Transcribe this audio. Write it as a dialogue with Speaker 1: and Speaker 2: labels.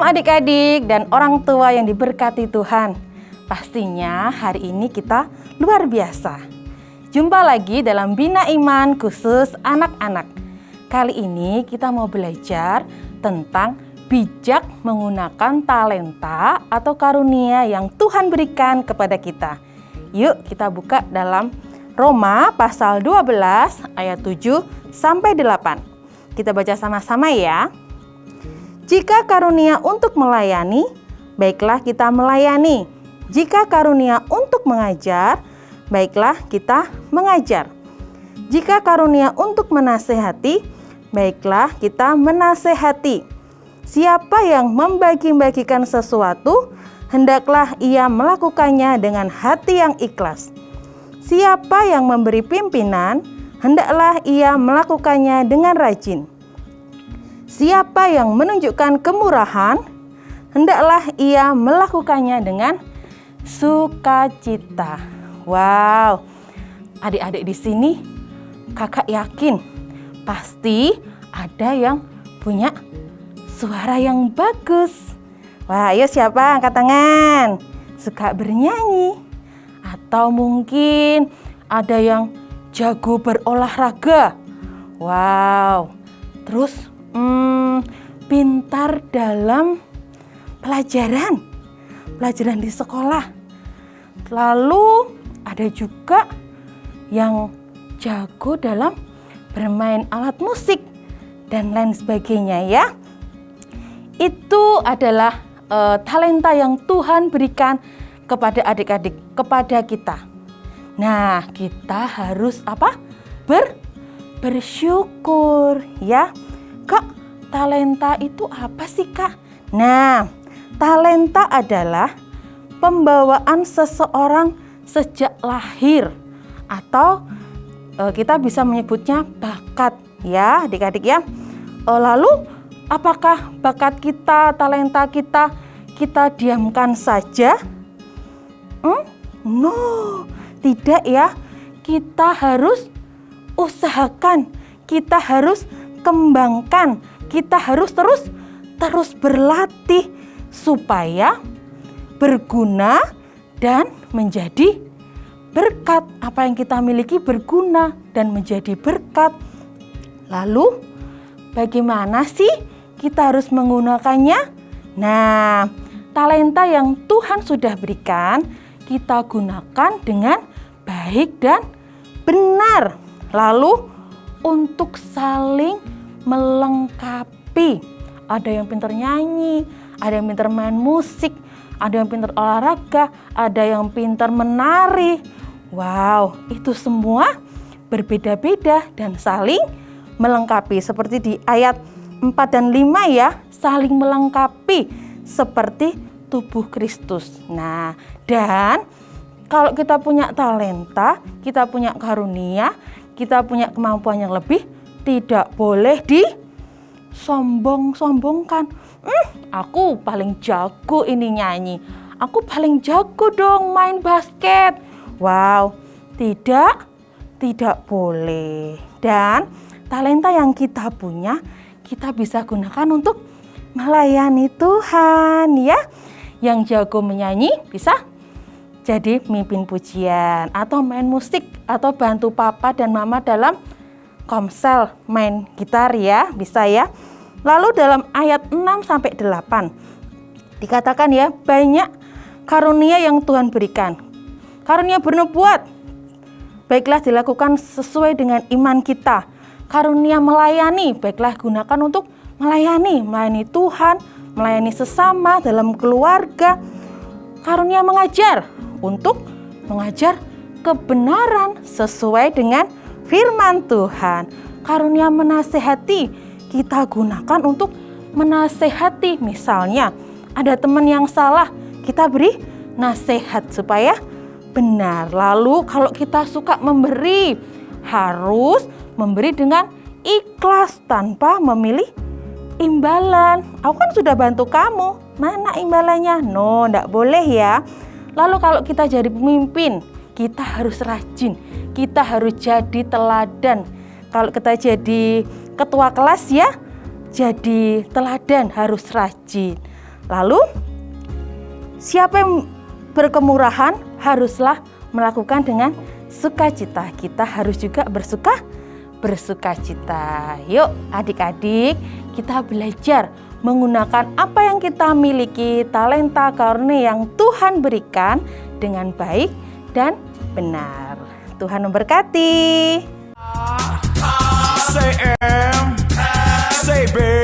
Speaker 1: adik-adik dan orang tua yang diberkati Tuhan. Pastinya hari ini kita luar biasa. Jumpa lagi dalam Bina Iman khusus anak-anak. Kali ini kita mau belajar tentang bijak menggunakan talenta atau karunia yang Tuhan berikan kepada kita. Yuk kita buka dalam Roma pasal 12 ayat 7 sampai 8. Kita baca sama-sama ya. Jika karunia untuk melayani, baiklah kita melayani. Jika karunia untuk mengajar, baiklah kita mengajar. Jika karunia untuk menasehati, baiklah kita menasehati. Siapa yang membagi-bagikan sesuatu, hendaklah ia melakukannya dengan hati yang ikhlas. Siapa yang memberi pimpinan, hendaklah ia melakukannya dengan rajin. Siapa yang menunjukkan kemurahan, hendaklah ia melakukannya dengan sukacita. Wow, adik-adik di sini kakak yakin pasti ada yang punya suara yang bagus. Wah, ayo siapa angkat tangan? Suka bernyanyi atau mungkin ada yang jago berolahraga. Wow, terus pintar dalam pelajaran di sekolah. Lalu ada juga yang jago dalam bermain alat musik dan lain sebagainya ya. Itu adalah talenta yang Tuhan berikan kepada adik-adik, kepada kita. Nah, kita harus bersyukur ya. Kak, talenta itu apa sih, Kak? Nah, talenta adalah pembawaan seseorang sejak lahir atau kita bisa menyebutnya bakat ya, adik-adik ya. Lalu apakah bakat kita, talenta kita diamkan saja? No, tidak ya. Kita harus usahakan, kita harus kembangkan, kita harus terus berlatih supaya berguna dan menjadi berkat. Apa yang kita miliki berguna dan menjadi berkat. Lalu bagaimana sih kita harus menggunakannya? Nah, talenta yang Tuhan sudah berikan kita gunakan dengan baik dan benar. Lalu untuk saling melengkapi. Ada yang pintar nyanyi, ada yang pintar main musik, ada yang pintar olahraga, ada yang pintar menari. Wow, itu semua berbeda-beda dan saling melengkapi. Seperti di ayat 4 dan 5 ya, saling melengkapi seperti tubuh Kristus. Nah, dan kalau kita punya talenta, kita punya karunia, kita punya kemampuan yang lebih, tidak boleh disombong-sombongkan. Aku paling jago ini nyanyi. Aku paling jago dong main basket. Wow, tidak boleh. Dan talenta yang kita punya, kita bisa gunakan untuk melayani Tuhan ya. Yang jago menyanyi bisa jadi pemimpin pujian atau main musik atau bantu papa dan mama dalam komsel main gitar ya, bisa ya. Lalu dalam ayat 6 sampai 8 dikatakan ya, banyak karunia yang Tuhan berikan. Karunia bernubuat, baiklah dilakukan sesuai dengan iman kita. Karunia melayani, baiklah gunakan untuk melayani Tuhan, melayani sesama dalam keluarga. Karunia mengajar, untuk mengajar kebenaran sesuai dengan firman Tuhan. Karunia menasehati, kita gunakan untuk menasehati. Misalnya ada teman yang salah, kita beri nasihat supaya benar. Lalu kalau kita suka memberi, harus memberi dengan ikhlas tanpa memilih imbalan. Aku kan sudah bantu kamu, mana imbalannya? No, enggak boleh ya. Lalu kalau kita jadi pemimpin, kita harus rajin, kita harus jadi teladan. Kalau kita jadi ketua kelas ya, jadi teladan, harus rajin. Lalu, siapa yang berkemurahan haruslah melakukan dengan sukacita. Kita harus juga bersukacita. Yuk adik-adik, kita belajar menggunakan apa yang kita miliki, talenta karunia yang Tuhan berikan dengan baik dan benar. Tuhan memberkati.
Speaker 2: Say M, say B.